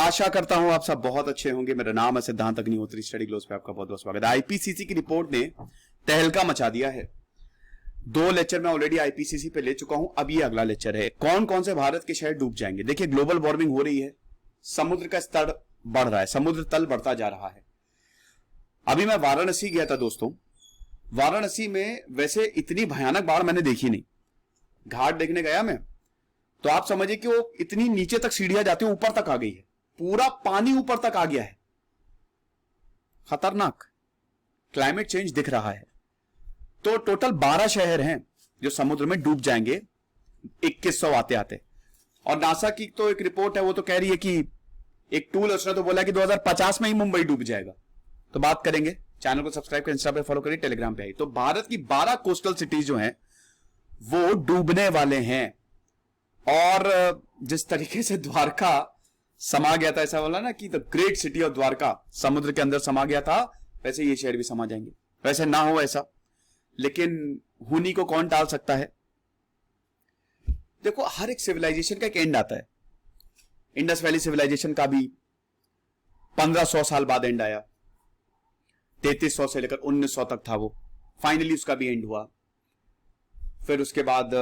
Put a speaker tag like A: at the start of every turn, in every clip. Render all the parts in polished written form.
A: आशा करता हूं आप सब बहुत अच्छे होंगे। मेरा नाम है सिद्धांत अग्निहोत्री। स्टडी ग्लोस पे आपका बहुत बहुत स्वागत है। आईपीसीसी की रिपोर्ट ने तहलका मचा दिया है। 2 लेक्चर मैं ऑलरेडी आईपीसीसी पे ले चुका हूं। अब ये अगला लेक्चर है, कौन कौन से भारत के शहर डूब जाएंगे। देखिए, ग्लोबल वार्मिंग हो रही है, समुद्र का स्तर बढ़ रहा है, समुद्र तल बढ़ता जा रहा है। अभी मैं वाराणसी गया था दोस्तों। वाराणसी में वैसे इतनी भयानक बाढ़ मैंने देखी नहीं। घाट देखने गया मैं, तो आप समझिए कि वो इतनी नीचे तक सीढ़ियां जाती है, ऊपर तक आ गई है, पूरा पानी ऊपर तक आ गया है। खतरनाक क्लाइमेट चेंज दिख रहा है। तो टोटल 12 शहर हैं जो समुद्र में डूब जाएंगे 2100 आते आते। और नासा की तो एक रिपोर्ट है, वो तो कह रही है कि एक टूल उसने तो बोला कि 2050 में ही मुंबई डूब जाएगा। तो बात करेंगे। चैनल को सब्सक्राइब कर, इंस्टा पे फॉलो करिए, टेलीग्राम पे आई। तो भारत की 12 कोस्टल सिटीज जो हैं वो डूबने वाले हैं। और जिस तरीके से द्वारका समा गया था, ऐसा बोला ना कि the great city of Dwarka समुद्र के अंदर समा गया था, वैसे ये शहर भी समा जाएंगे। वैसे ना हो ऐसा, लेकिन हुनी को कौन टाल सकता है। देखो, हर एक सिविलाइजेशन का एक एंड आता है। इंडस वैली सिविलाइजेशन का भी 1500 साल बाद एंड आया। 3300 से लेकर 1900 तक था वो, फाइनली उसका भी एंड हुआ। फिर उसके बाद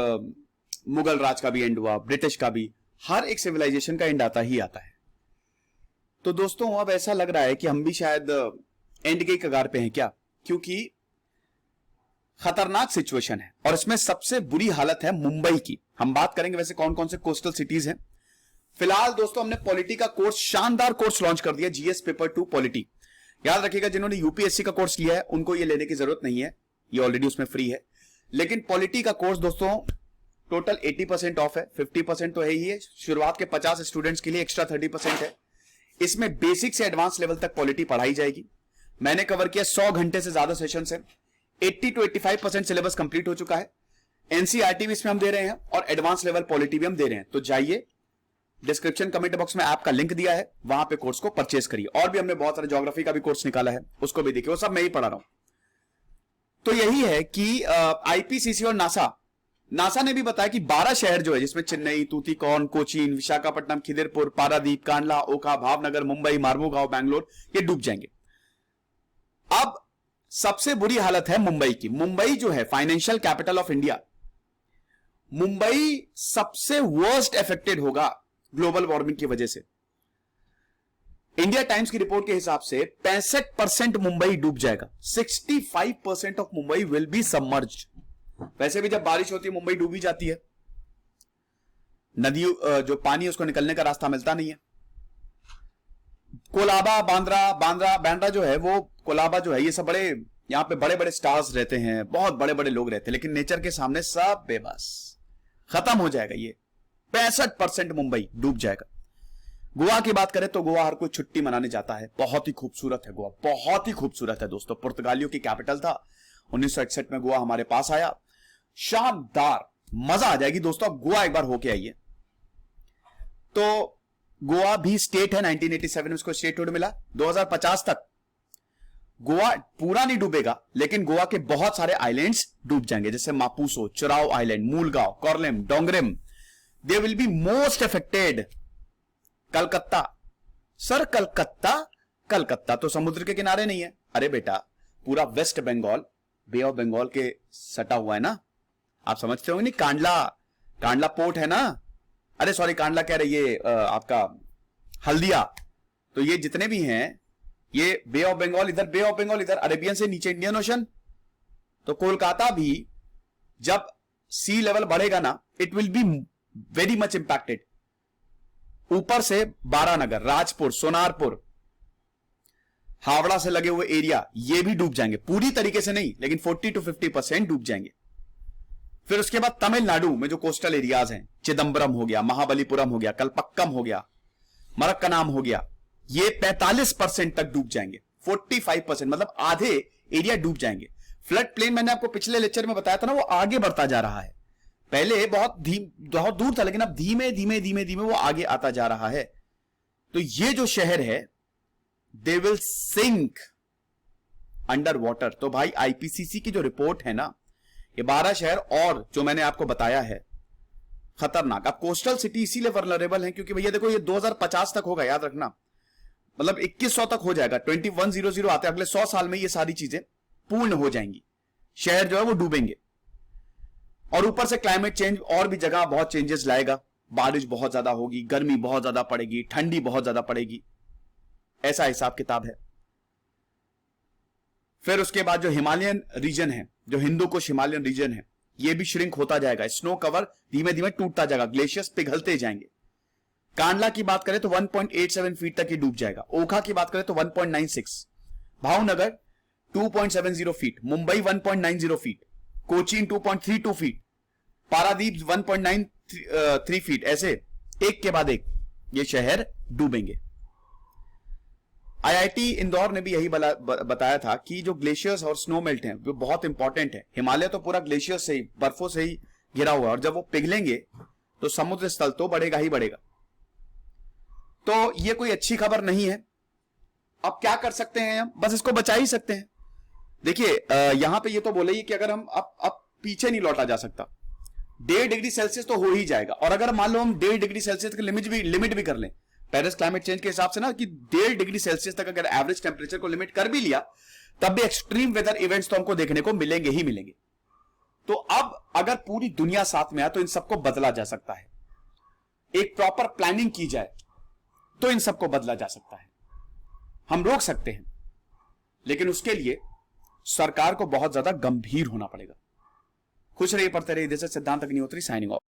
A: मुगल राज का भी एंड हुआ, ब्रिटिश का भी। हर एक सिविलाइजेशन का एंड आता ही आता है। तो दोस्तों, अब ऐसा लग रहा है कि हम भी शायद एंड के कगार पे हैं क्या, क्योंकि खतरनाक सिचुएशन है। और इसमें सबसे बुरी हालत है मुंबई की। हम बात करेंगे वैसे कौन कौन से कोस्टल सिटीज हैं। फिलहाल दोस्तों, हमने पॉलिटी का कोर्स, शानदार कोर्स लॉन्च कर दिया, जीएस पेपर 2 पॉलिटी। याद रखिएगा, जिन्होंने यूपीएससी का कोर्स लिया है उनको ये लेने की जरूरत नहीं है, ये ऑलरेडी उसमें फ्री है। लेकिन पॉलिटी का कोर्स दोस्तों टोटल 80% ऑफ है, 50% तो है ही है। शुरुआत के 50 स्टूडेंट्स के लिए एक्स्ट्रा 30% है। इसमें बेसिक से एडवांस लेवल तक पॉलिटी पढ़ाई जाएगी। मैंने कवर किया 100 घंटे से ज्यादा सेशन है। 80 to 85% सिलेबस कंप्लीट हो चुका है। एनसीईआरटी भी इसमें हम दे रहे हैं और एडवांस लेवल पॉलिटी भी हम दे रहे हैं। तो जाइए, डिस्क्रिप्शन कमेंट बॉक्स में ऐप का लिंक दिया है, वहां पे कोर्स को परचेस करिए। और भी हमने बहुत सारे ज्योग्राफी का भी कोर्स निकाला है, उसको भी देखिए, वो सब मैं ही पढ़ा रहा हूं। तो यही है कि आईपीसीसी और नासा ने भी बताया कि 12 शहर जो है, जिसमें चेन्नई, तूतीकोन, कोचीन, विशाखापट्टनम, खिदिरपुर, पारादीप, कांडला, ओखा, भावनगर, मुंबई, मार्मुगांव, बैंगलोर, ये डूब जाएंगे। अब सबसे बुरी हालत है मुंबई की। मुंबई जो है financial capital of India, Mumbai सबसे वर्स्ट अफेक्टेड होगा ग्लोबल वार्मिंग की वजह से। इंडिया टाइम्स की रिपोर्ट के हिसाब से 65% मुंबई डूब जाएगा। 65% of Mumbai will be submerged. वैसे भी जब बारिश होती है मुंबई डूबी जाती है। नदी जो पानी है उसको निकलने का रास्ता मिलता नहीं है। कोलाबा, बांद्रा जो है, वो कोलाबा जो है, ये सब बड़े, यहां पे बड़े बड़े स्टार्स रहते हैं, बहुत बड़े बड़े लोग रहते हैं, लेकिन नेचर के सामने सब बेबस, खत्म हो जाएगा ये। 65% मुंबई डूब जाएगा। गोवा की बात करें तो गोवा हर कोई छुट्टी मनाने जाता है। बहुत ही खूबसूरत है गोवा, बहुत ही खूबसूरत है दोस्तों। पुर्तगालियों की कैपिटल था। 1961 में गोवा हमारे पास आया। शानदार, मजा आ जाएगी दोस्तों। आप गोवा एक बार होके आइए। तो गोवा भी स्टेट है, 1987 में उसको स्टेटहुड मिला। 2050 तक गोवा पूरा नहीं डूबेगा, लेकिन गोवा के बहुत सारे आइलैंड्स डूब जाएंगे, जैसे Mapusa, Chorao island, Moolgaon, Corlim, Dongrim, they will be most affected. Calcutta, sir Calcutta तो समुद्र के किनारे नहीं है। अरे बेटा, पूरा West Bengal Bay of Bengal के सटा हुआ है ना, आप समझते होंगे। नहीं, कांडला पोर्ट है ना। अरे सॉरी, कांडला कह रहे, ये आपका हल्दिया। तो ये जितने भी हैं, ये बे ऑफ बंगाल इधर, बे ऑफ बंगाल इधर, अरेबियन से नीचे इंडियन ओशन। तो कोलकाता भी जब सी लेवल बढ़ेगा ना, it will be very much impacted. ऊपर से बारानगर, राजपुर, सोनारपुर, हावड़ा से लगे हुए एरिया, ये भी डूब जाएंगे। पूरी तरीके से नहीं, लेकिन 40 to 50% डूब जाएंगे। फिर उसके बाद तमिलनाडु में जो कोस्टल एरियाज हैं, चिदम्बरम हो गया, महाबलीपुरम हो गया, कलपक्कम हो गया, मरक्कनाम हो गया, ये 45% तक डूब जाएंगे। 45% मतलब आधे एरिया डूब जाएंगे। फ्लड प्लेन मैंने आपको पिछले लेक्चर में बताया था ना, वो आगे बढ़ता जा रहा है। पहले बहुत दूर था, लेकिन अब धीमे धीमे वो आगे आता जा रहा है। तो ये जो शहर है, they will sink under water. तो भाई, आईपीसीसी की जो रिपोर्ट है ना, ये 12 शहर और जो मैंने आपको बताया है, खतरनाक। अब कोस्टल सिटी इसीलिए वल्नरेबल है क्योंकि भैया देखो ये 2050 तक होगा, याद रखना, मतलब 2100 तक हो जाएगा, 2100 आते अगले 100 साल में ये सारी चीजें पूर्ण हो जाएंगी, शहर जो है वो डूबेंगे। और ऊपर से क्लाइमेट चेंज और भी जगह बहुत चेंजेस लाएगा, बारिश बहुत ज्यादा होगी, गर्मी बहुत ज्यादा पड़ेगी, ठंडी बहुत ज्यादा पड़ेगी, ऐसा हिसाब किताब है। फिर उसके बाद जो हिमालयन रीजन है, जो हिंदू कुश हिमालयन रीजन है, ये भी श्रिंक होता जाएगा, स्नो कवर धीमे धीमे टूटता जाएगा, ग्लेशियर्स पिघलते जाएंगे। कांडला की बात करें तो 1.87 फीट तक ही डूब जाएगा, ओखा की बात करें तो 1.96, Bhavnagar 2.70 feet, Mumbai 1.90 feet, Cochin 2.32 feet, Paradip 1.93 feet, ऐसे एक के बाद एक ये शहर डूबेंगे। आईआईटी इंदौर ने भी यही बताया था कि जो ग्लेशियर्स और स्नो मेल्ट हैं वो बहुत इंपॉर्टेंट है। हिमालय तो पूरा ग्लेशियर से ही, बर्फों से ही घिरा हुआ है, और जब वो पिघलेंगे तो समुद्र स्थल तो बढ़ेगा ही बढ़ेगा। तो ये कोई अच्छी खबर नहीं है। अब क्या कर सकते हैं हम? बस इसको बचा ही सकते हैं। देखिए यहां पे ये तो बोले ही कि अगर हम अब पीछे नहीं लौटा जा सकता, 1.5 डिग्री सेल्सियस तो हो ही जाएगा। और अगर मान लो हम 1.5 डिग्री सेल्सियस की लिमिट भी कर लें पेरिस क्लाइमेट चेंज के हिसाब से ना, कि 1.5 डिग्री सेल्सियस तक अगर एवरेज टेम्परेचर को लिमिट कर भी लिया, तब भी एक्सट्रीम वेदर इवेंट्स तो हमको देखने को मिलेंगे ही मिलेंगे। तो अब अगर पूरी दुनिया साथ में आए तो इन सबको बदला जा सकता है, एक प्रॉपर प्लानिंग की जाए तो इन सबको बदला जा सकता है, हम रोक सकते हैं। लेकिन उसके लिए सरकार को बहुत ज्यादा गंभीर होना पड़ेगा। खुश रहिए, पढ़ते रहिए। सिद्धांत अग्निहोत्री साइनिंग ऑफ।